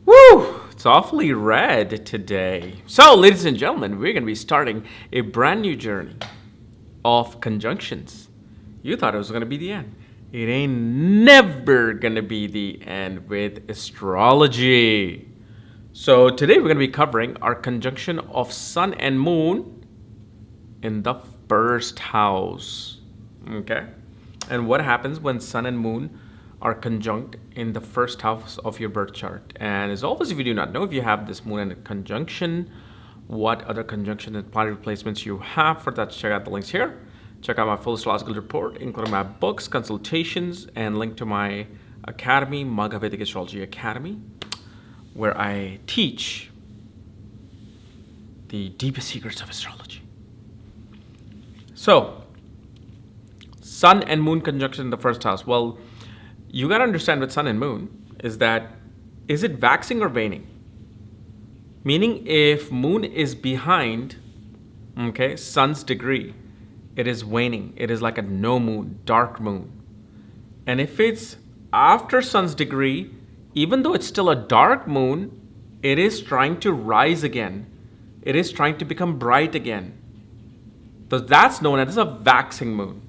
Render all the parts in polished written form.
Woo! It's awfully red today. So, ladies and gentlemen, we're going to be starting a brand new journey of conjunctions. You thought it was going to be the end. It ain't never going to be the end with astrology. So, today we're going to be covering our conjunction of Sun and Moon in the first house. Okay? And what happens when Sun and Moon are conjunct in the first house of your birth chart. And as always, if you do not know, if you have this moon in conjunction, what other conjunction and planetary placements you have, for that, check out the links here. Check out my full astrological report, including my books, consultations, and link to my academy, Magha Vedic Astrology Academy, where I teach the deepest secrets of astrology. So, Sun and Moon conjunction in the first house. Well, you got to understand with Sun and Moon is it waxing or waning? Meaning if Moon is behind, okay, Sun's degree, it is waning. It is like a no moon, dark moon. And if it's after Sun's degree, even though it's still a dark moon, it is trying to rise again. It is trying to become bright again. So that's known as a waxing moon.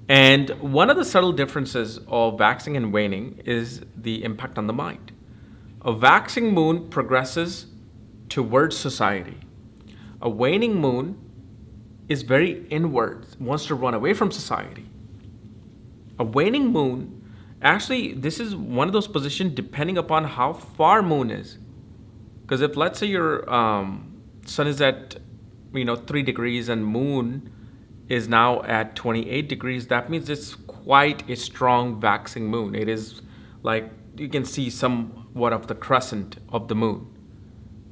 And one of the subtle differences of waxing and waning is the impact on the mind. A waxing moon progresses towards society. A waning moon is very inward, wants to run away from society. A waning moon, actually, this is one of those positions depending upon how far moon is. Because if, let's say, your sun is at 3 degrees and moon is now at 28 degrees, that means it's quite a strong waxing moon. It is like you can see somewhat of the crescent of the moon.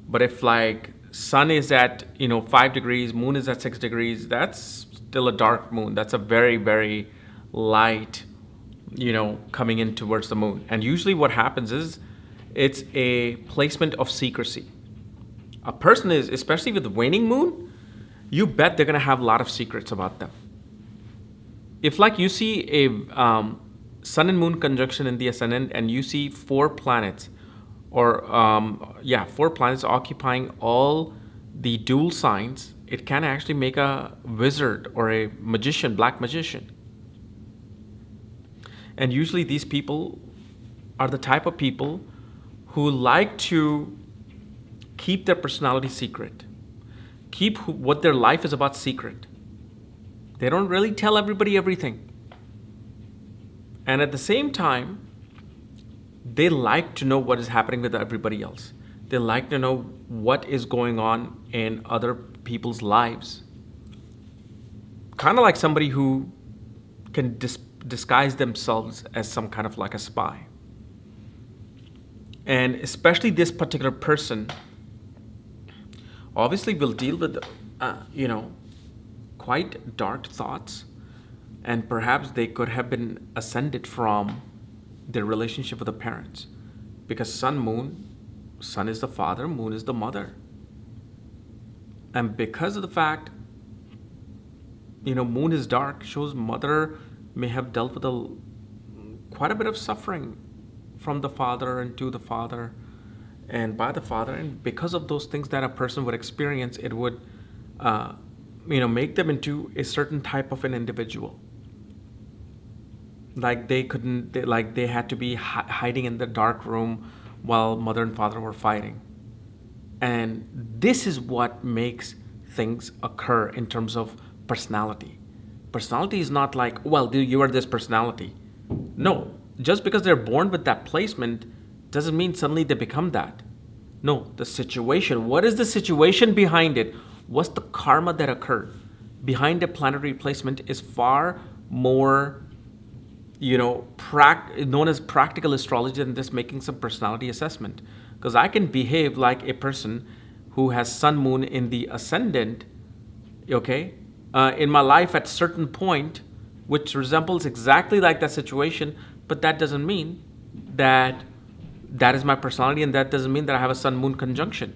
But if like sun is at 5 degrees, moon is at 6 degrees, that's still a dark moon. That's a very, very light, coming in towards the moon. And usually what happens is it's a placement of secrecy. A person is, especially with waning moon, you bet they're going to have a lot of secrets about them. If like you see a Sun and Moon conjunction in the ascendant and you see 4 planets or 4 planets occupying all the dual signs, it can actually make a wizard or a magician, black magician. And usually these people are the type of people who like to keep their personality secret. Keep what their life is about secret. They don't really tell everybody everything. And at the same time, they like to know what is happening with everybody else. They like to know what is going on in other people's lives. Kind of like somebody who can disguise themselves as some kind of like a spy. And especially this particular person obviously will deal with, quite dark thoughts, and perhaps they could have been ascended from their relationship with the parents, because sun is the father, moon is the mother, and because of the fact, moon is dark, shows mother may have dealt with quite a bit of suffering from the father and to the father and by the father, and because of those things that a person would experience, it would make them into a certain type of an individual. Like they had to be hiding in the dark room while mother and father were fighting. And this is what makes things occur in terms of personality. Personality is not like, well, you are this personality. No, just because they're born with that placement doesn't mean suddenly they become that. No, the situation. What is the situation behind it? What's the karma that occurred? Behind a planetary placement is far more, known as practical astrology than just making some personality assessment. Because I can behave like a person who has sun, moon in the ascendant, in my life at certain point, which resembles exactly like that situation, but that doesn't mean that is my personality, and that doesn't mean that I have a sun-moon conjunction.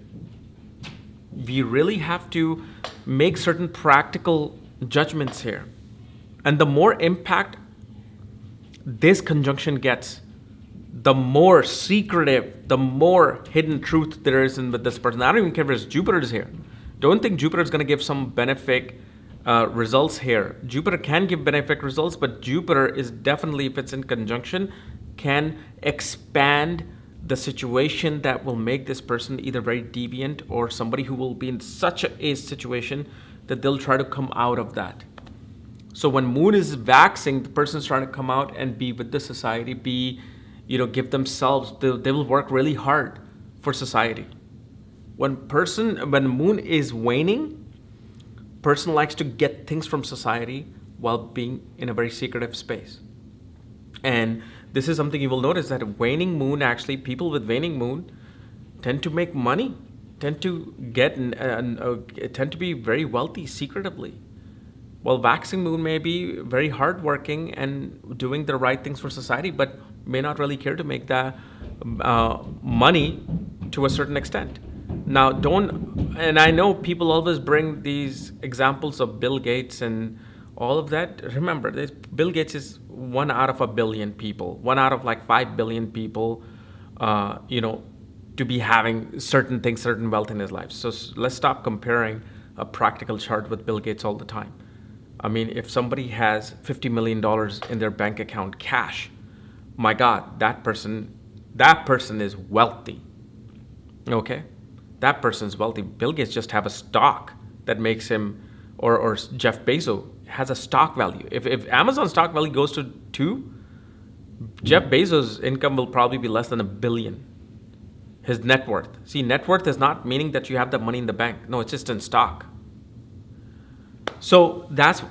We really have to make certain practical judgments here. And the more impact this conjunction gets, the more secretive, the more hidden truth there is in with this person. I don't even care if Jupiter is here. Don't think Jupiter is going to give some benefic results here. Jupiter can give benefic results, but Jupiter is definitely, if it's in conjunction, can expand the situation that will make this person either very deviant or somebody who will be in such a situation that they'll try to come out of that. So when Moon is waxing, the person's trying to come out and be with the society, give themselves, they will work really hard for society. When Moon is waning, person likes to get things from society while being in a very secretive space. And this is something you will notice, that waning moon, actually people with waning moon tend to make money, tend to be very wealthy secretively. While waxing moon may be very hardworking and doing the right things for society, but may not really care to make that money to a certain extent. Now, and I know people always bring these examples of Bill Gates and all of that. Remember, Bill Gates is 1 out of a billion people, 1 out of like 5 billion people, to be having certain things, certain wealth in his life. So let's stop comparing a practical chart with Bill Gates all the time. I mean, if somebody has $50 million in their bank account cash, my God, that person is wealthy. Okay? That person's wealthy. Bill Gates just have a stock that makes him, or Jeff Bezos has a stock value. If Amazon stock value goes to 2, Jeff Bezos' income will probably be less than $1 billion. His net worth. See, net worth is not meaning that you have the money in the bank. No, it's just in stock. So that's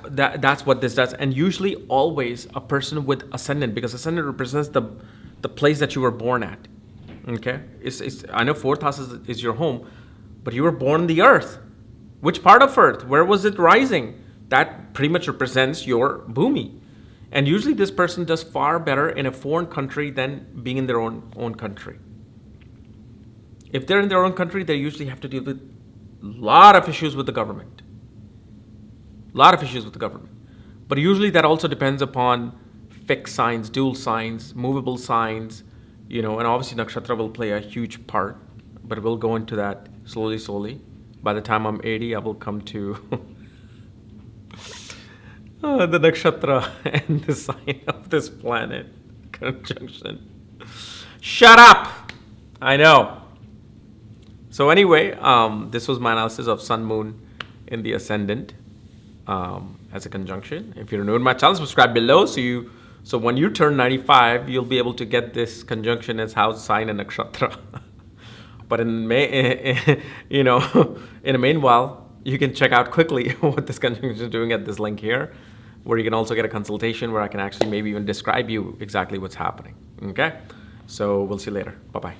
what this does. And usually always a person with ascendant, because ascendant represents the place that you were born at. Okay? I know 4th house is your home, but you were born on the earth. Which part of earth? Where was it rising? That pretty much represents your bhumi. And usually this person does far better in a foreign country than being in their own country. If they're in their own country, they usually have to deal with a lot of issues with the government. But usually that also depends upon fixed signs, dual signs, movable signs, and obviously nakshatra will play a huge part, but we'll go into that slowly. By the time I'm 80, I will come to the nakshatra and the sign of this planet conjunction. Shut up! I know. So anyway, this was my analysis of Sun Moon in the ascendant as a conjunction. If you're new to my channel, subscribe below so when you turn 95, you'll be able to get this conjunction as house, sign, and nakshatra. But in a meanwhile, you can check out quickly what this conjunction is doing at this link here, where you can also get a consultation where I can actually maybe even describe you exactly what's happening. Okay? So we'll see you later. Bye-bye.